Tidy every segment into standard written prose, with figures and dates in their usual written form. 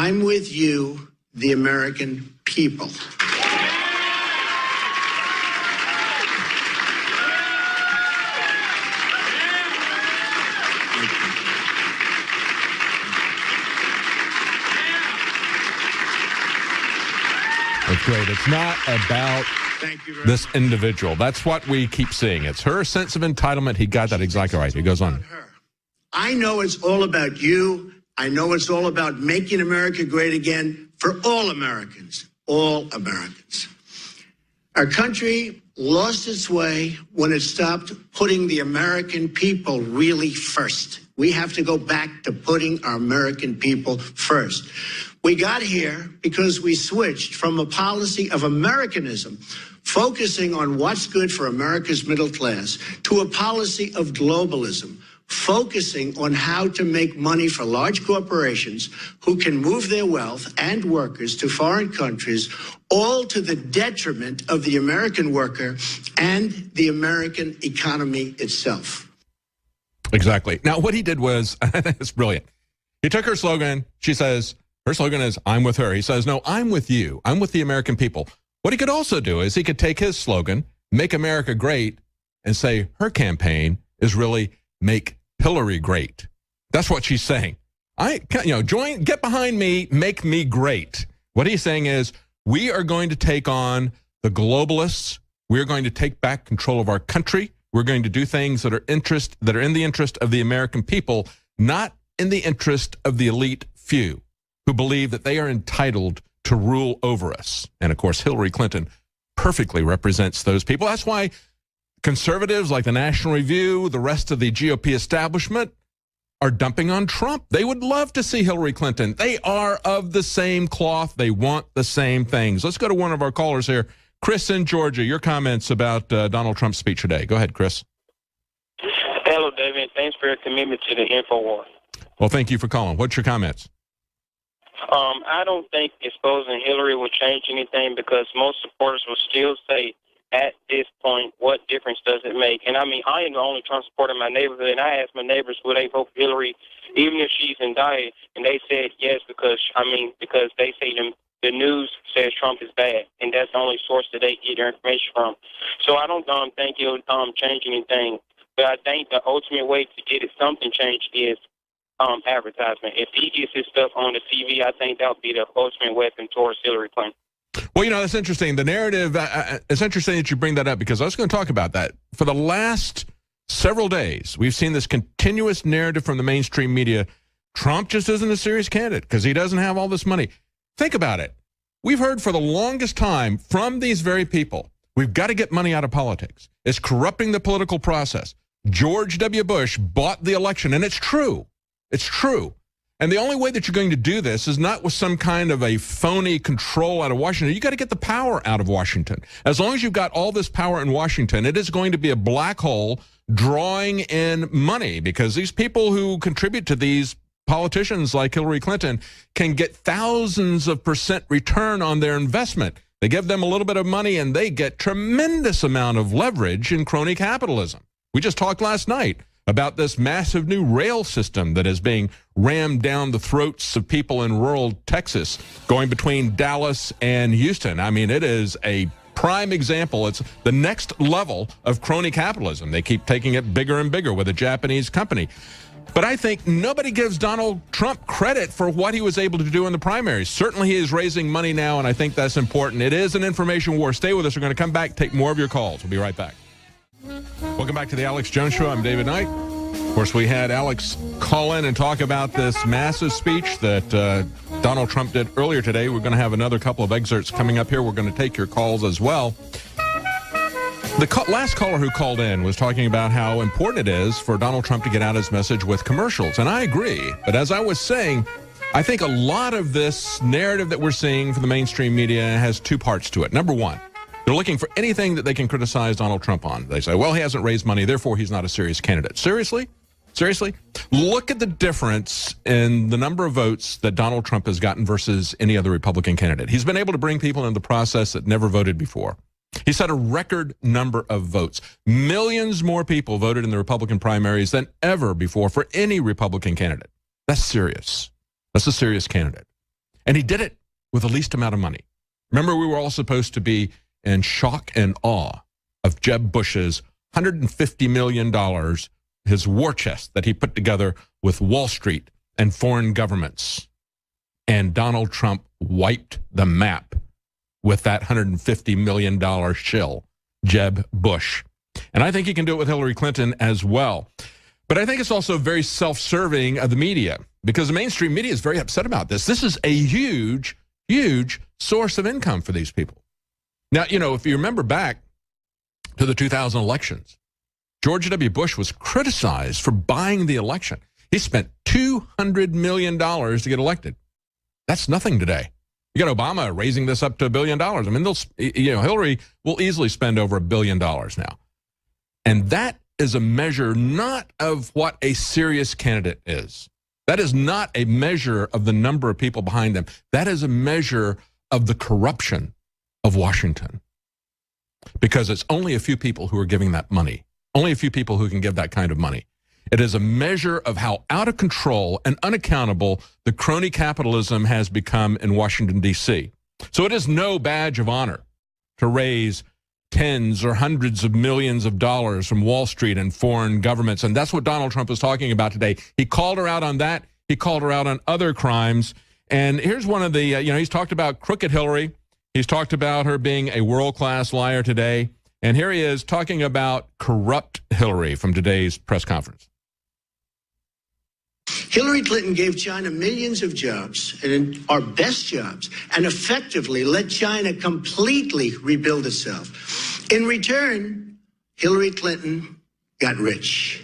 I'm with you, the American people. That's great. It's not about this individual. That's what we keep seeing. It's her sense of entitlement. He got that exactly right. He goes on. I know it's all about you. I know it's all about making America great again for all Americans. All Americans. Our country lost its way when it stopped putting the American people really first. We have to go back to putting our American people first. We got here because we switched from a policy of Americanism, focusing on what's good for America's middle class, to a policy of globalism, focusing on how to make money for large corporations who can move their wealth and workers to foreign countries, all to the detriment of the American worker and the American economy itself. Exactly. Now, what he did was, I think it's brilliant. He took her slogan. She says, her slogan is, I'm with her. He says, no, I'm with you. I'm with the American people. What he could also do is he could take his slogan, Make America Great, and say her campaign is really Make Hillary Great. That's what she's saying. Join, get behind me, make me great. What he's saying is, we are going to take on the globalists. We're going to take back control of our country. We're going to do things that are in the interest of the American people, not in the interest of the elite few who believe that they are entitled to rule over us. And of course, Hillary Clinton perfectly represents those people. That's why conservatives like the National Review, the rest of the GOP establishment are dumping on Trump. They would love to see Hillary Clinton. They are of the same cloth. They want the same things. Let's go to one of our callers here. Chris in Georgia, your comments about Donald Trump's speech today. Go ahead, Chris. Hello, David. Thanks for your commitment to the InfoWar. Well, thank you for calling. What's your comments? I don't think exposing Hillary will change anything because most supporters will still say, at this point, what difference does it make? And I mean, I am the only Trump supporter in my neighborhood, and I asked my neighbors would they vote for Hillary, even if she's indicted, and they said yes because they say the news says Trump is bad, and that's the only source that they get their information from. So I don't think it'll change anything. But I think the ultimate way to get something changed is advertisement. If he gets his stuff on the TV, I think that would be the ultimate weapon towards Hillary Clinton. Well, that's interesting. The narrative, it's interesting that you bring that up because I was going to talk about that. For the last several days, we've seen this continuous narrative from the mainstream media. Trump just isn't a serious candidate because he doesn't have all this money. Think about it. We've heard for the longest time from these very people, we've got to get money out of politics. It's corrupting the political process. George W. Bush bought the election, and it's true. It's true. And the only way that you're going to do this is not with some kind of a phony control out of Washington. You got to get the power out of Washington. As long as you've got all this power in Washington, it is going to be a black hole drawing in money because these people who contribute to these politicians like Hillary Clinton can get thousands of % return on their investment. They give them a little bit of money and they get tremendous amount of leverage in crony capitalism. We just talked last night about this massive new rail system that is being rammed down the throats of people in rural Texas going between Dallas and Houston. I mean, it is a prime example. It's the next level of crony capitalism. They keep taking it bigger and bigger with a Japanese company. But I think nobody gives Donald Trump credit for what he was able to do in the primaries. Certainly he is raising money now, and I think that's important. It is an information war. Stay with us. We're going to come back, take more of your calls. We'll be right back. Welcome back to the Alex Jones Show. I'm David Knight. Of course, we had Alex call in and talk about this massive speech that Donald Trump did earlier today. We're going to have another couple of excerpts coming up here. We're going to take your calls as well. The last caller who called in was talking about how important it is for Donald Trump to get out his message with commercials. And I agree. But as I was saying, I think a lot of this narrative that we're seeing from the mainstream media has two parts to it. Number one, they're looking for anything that they can criticize Donald Trump on. They say, well, he hasn't raised money, therefore he's not a serious candidate. Seriously? Seriously? Look at the difference in the number of votes that Donald Trump has gotten versus any other Republican candidate. He's been able to bring people into the process that never voted before. He set a record number of votes. Millions more people voted in the Republican primaries than ever before for any Republican candidate. That's serious. That's a serious candidate. And he did it with the least amount of money. Remember, we were all supposed to be in shock and awe of Jeb Bush's $150 million, his war chest that he put together with Wall Street and foreign governments. And Donald Trump wiped the map with that $150 million shill, Jeb Bush. And I think he can do it with Hillary Clinton as well. But I think it's also very self-serving of the media, because the mainstream media is very upset about this. This is a huge, huge source of income for these people. Now, you know, if you remember back to the 2000 elections, George W. Bush was criticized for buying the election. He spent $200 million to get elected. That's nothing today. You got Obama raising this up to $1 billion. I mean, Hillary will easily spend over $1 billion now. And that is a measure not of what a serious candidate is. That is not a measure of the number of people behind them. That is a measure of the corruption of Washington. Because it's only a few people who are giving that money. Only a few people who can give that kind of money. It is a measure of how out of control and unaccountable the crony capitalism has become in Washington, D.C. So it is no badge of honor to raise tens or hundreds of millions of dollars from Wall Street and foreign governments. And that's what Donald Trump is talking about today. He called her out on that. He called her out on other crimes. And here's one of the, he's talked about crooked Hillary. He's talked about her being a world-class liar today. And here he is talking about corrupt Hillary from today's press conference. Hillary Clinton gave China millions of jobs, and our best jobs, and effectively let China completely rebuild itself. In return, Hillary Clinton got rich.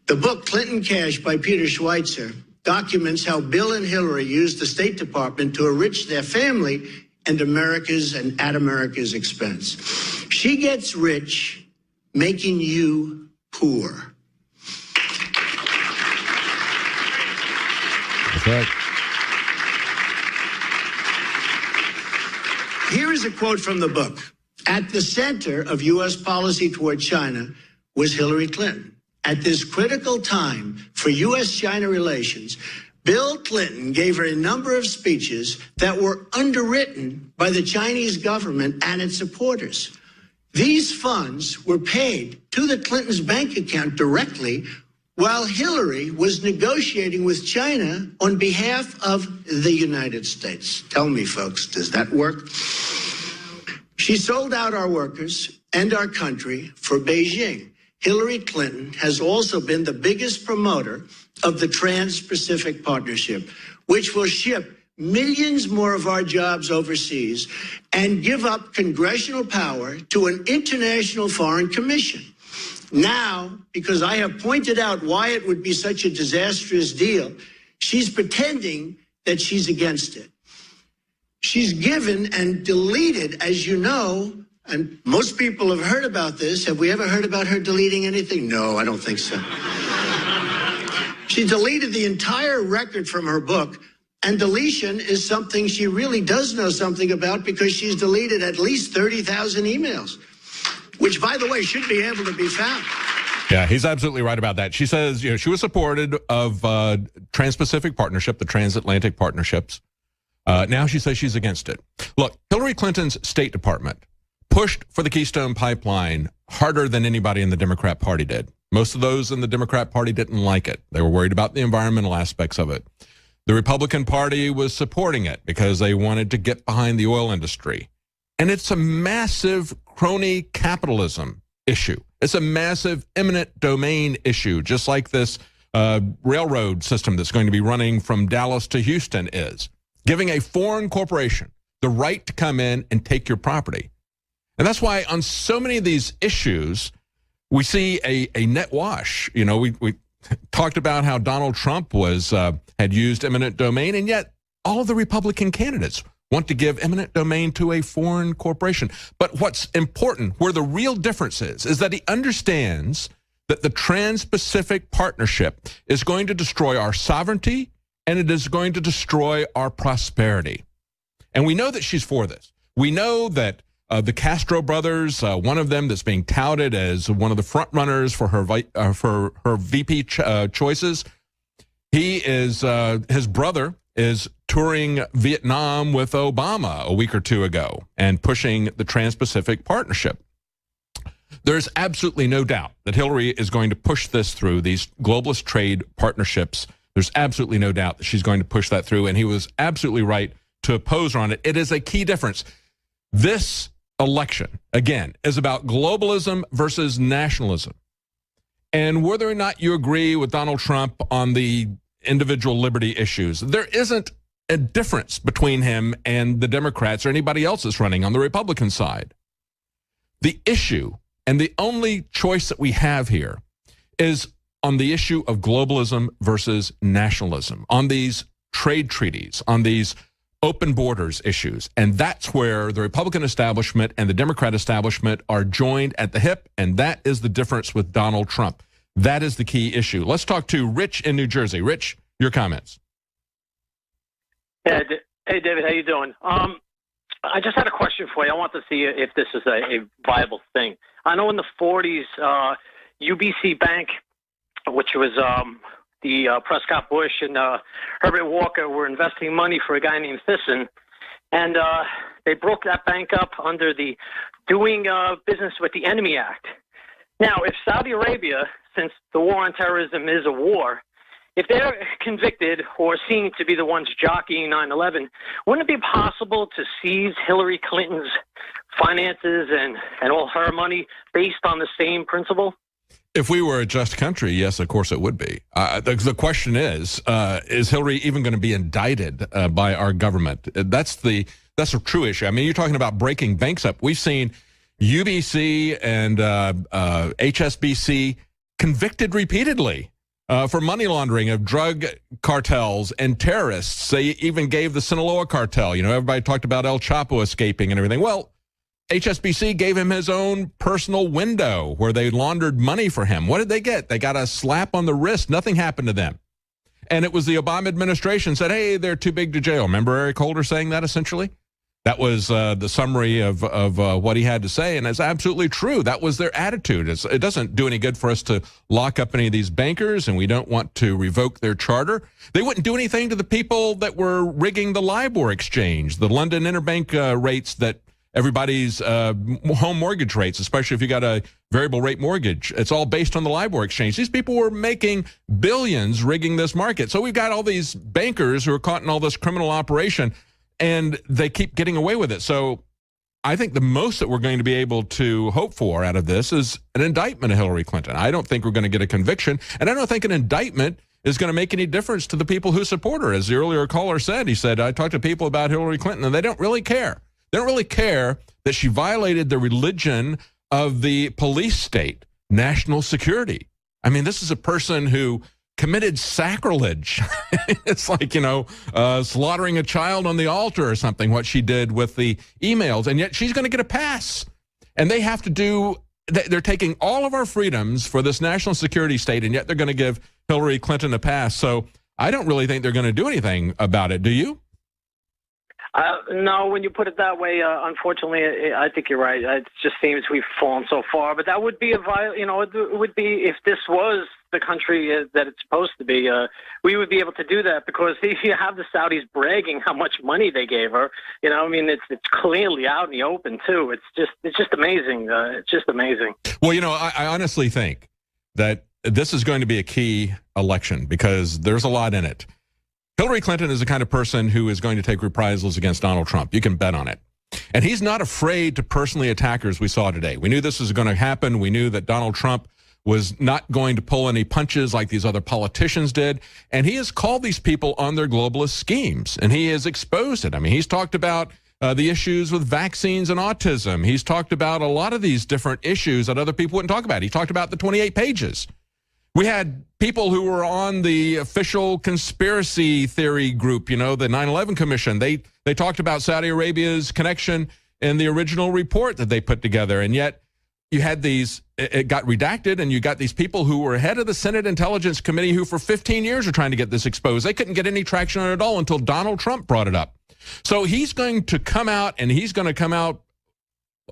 The book Clinton Cash by Peter Schweitzer documents how Bill and Hillary used the State Department to enrich their family and at America's expense. She gets rich, making you poor. Right. Here is a quote from the book. At the center of U.S. policy toward China was Hillary Clinton. At this critical time for U.S.-China relations, Bill Clinton gave her a number of speeches that were underwritten by the Chinese government and its supporters. These funds were paid to the Clintons' bank account directly, while Hillary was negotiating with China on behalf of the United States. Tell me, folks, does that work? She sold out our workers and our country for Beijing. Hillary Clinton has also been the biggest promoter of the Trans-Pacific Partnership, which will ship millions more of our jobs overseas and give up congressional power to an international foreign commission. Now, because I have pointed out why it would be such a disastrous deal, she's pretending that she's against it. She's given and deleted, as you know, and most people have heard about this. Have we ever heard about her deleting anything? No, I don't think so. She deleted the entire record from her book, and deletion is something she really does know something about because she's deleted at least 30,000 emails. Which, by the way, should be able to be found. Yeah, he's absolutely right about that. She says, she was supported of Trans-Pacific Partnership, the transatlantic partnerships. Now she says she's against it. Look, Hillary Clinton's State Department pushed for the Keystone Pipeline harder than anybody in the Democrat Party did. Most of those in the Democrat Party didn't like it. They were worried about the environmental aspects of it. The Republican Party was supporting it because they wanted to get behind the oil industry. And it's a massive crony capitalism issue. It's a massive eminent domain issue, just like this railroad system that's going to be running from Dallas to Houston is, giving a foreign corporation the right to come in and take your property. And that's why on so many of these issues, we see a net wash. We talked about how Donald Trump had used eminent domain, and yet all of the Republican candidates want to give eminent domain to a foreign corporation. But what's important, where the real difference is that he understands that the Trans-Pacific Partnership is going to destroy our sovereignty and it is going to destroy our prosperity. And we know that she's for this. We know that the Castro brothers, one of them that's being touted as one of the front runners for her VP choices, his brother is touring Vietnam with Obama a week or two ago and pushing the Trans-Pacific Partnership. There's absolutely no doubt that Hillary is going to push this through, these globalist trade partnerships. There's absolutely no doubt that she's going to push that through, and he was absolutely right to oppose her on it. It is a key difference. This election, again, is about globalism versus nationalism. And whether or not you agree with Donald Trump on the individual liberty issues, there isn't a difference between him and the Democrats or anybody else that's running on the Republican side. The issue and the only choice that we have here is on the issue of globalism versus nationalism, on these trade treaties, on these open borders issues. And that's where the Republican establishment and the Democrat establishment are joined at the hip, and that is the difference with Donald Trump. That is the key issue. Let's talk to Rich in New Jersey. Rich, your comments. Hey, David, how you doing? I just had a question for you. I want to see if this is a viable thing. I know in the 40s, UBC Bank, which was the Prescott Bush and Herbert Walker were investing money for a guy named Thyssen, and they broke that bank up under the Doing Business with the Enemy Act. Now, if Saudi Arabia, since the war on terrorism is a war, if they're convicted or seen to be the ones jockeying 9/11, wouldn't it be possible to seize Hillary Clinton's finances and all her money based on the same principle? If we were a just country, yes, of course it would be. The question is Hillary even going to be indicted by our government? That's a true issue. I mean, you're talking about breaking banks up. We've seen UBC and HSBC convicted repeatedly for money laundering of drug cartels and terrorists. They even gave the Sinaloa cartel. You know, everybody talked about El Chapo escaping and everything. Well, HSBC gave him his own personal window where they laundered money for him. What did they get? They got a slap on the wrist. Nothing happened to them. And it was the Obama administration said, hey, they're too big to jail. Remember Eric Holder saying that essentially? That was the summary of what he had to say, and it's absolutely true. That was their attitude. It doesn't do any good for us to lock up any of these bankers, and we don't want to revoke their charter. They wouldn't do anything to the people that were rigging the LIBOR exchange, the London interbank rates that everybody's home mortgage rates, especially if you got a variable rate mortgage. It's all based on the LIBOR exchange. These people were making billions rigging this market. So we've got all these bankers who are caught in all this criminal operation, and they keep getting away with it. So I think the most that we're going to be able to hope for out of this is an indictment of Hillary Clinton. I don't think we're going to get a conviction, and I don't think an indictment is going to make any difference to the people who support her. As the earlier caller said, he said, I talked to people about Hillary Clinton, and they don't really care. They don't really care that she violated the religion of the police state, national security. I mean, this is a person who committed sacrilege. It's like, slaughtering a child on the altar or something, what she did with the emails. And yet she's going to get a pass. And they have to do, they're taking all of our freedoms for this national security state, and yet they're going to give Hillary Clinton a pass. So I don't really think they're going to do anything about it. Do you? No, when you put it that way, unfortunately, I think you're right. It just seems we've fallen so far. But that would be it would be, if this was the country that it's supposed to be, we would be able to do that, because if you have the Saudis bragging how much money they gave her, it's clearly out in the open too. It's just amazing. It's just amazing. Well, I honestly think that this is going to be a key election because there's a lot in it. Hillary Clinton is the kind of person who is going to take reprisals against Donald Trump. You can bet on it. And he's not afraid to personally attack her, as we saw today. We knew this was going to happen. We knew that Donald Trump was not going to pull any punches like these other politicians did. And he has called these people on their globalist schemes, and he has exposed it. I mean, he's talked about the issues with vaccines and autism. He's talked about a lot of these different issues that other people wouldn't talk about. He talked about the 28 pages. We had people who were on the official conspiracy theory group, the 9/11 Commission. They talked about Saudi Arabia's connection in the original report that they put together. And yet you had these, it got redacted, and you got these people who were head of the Senate Intelligence Committee who for 15 years are trying to get this exposed. They couldn't get any traction on it at all until Donald Trump brought it up. So he's going to come out, and he's going to come out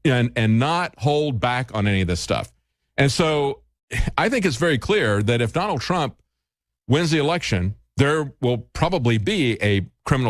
and not hold back on any of this stuff. And so I think it's very clear that if Donald Trump wins the election, there will probably be a criminal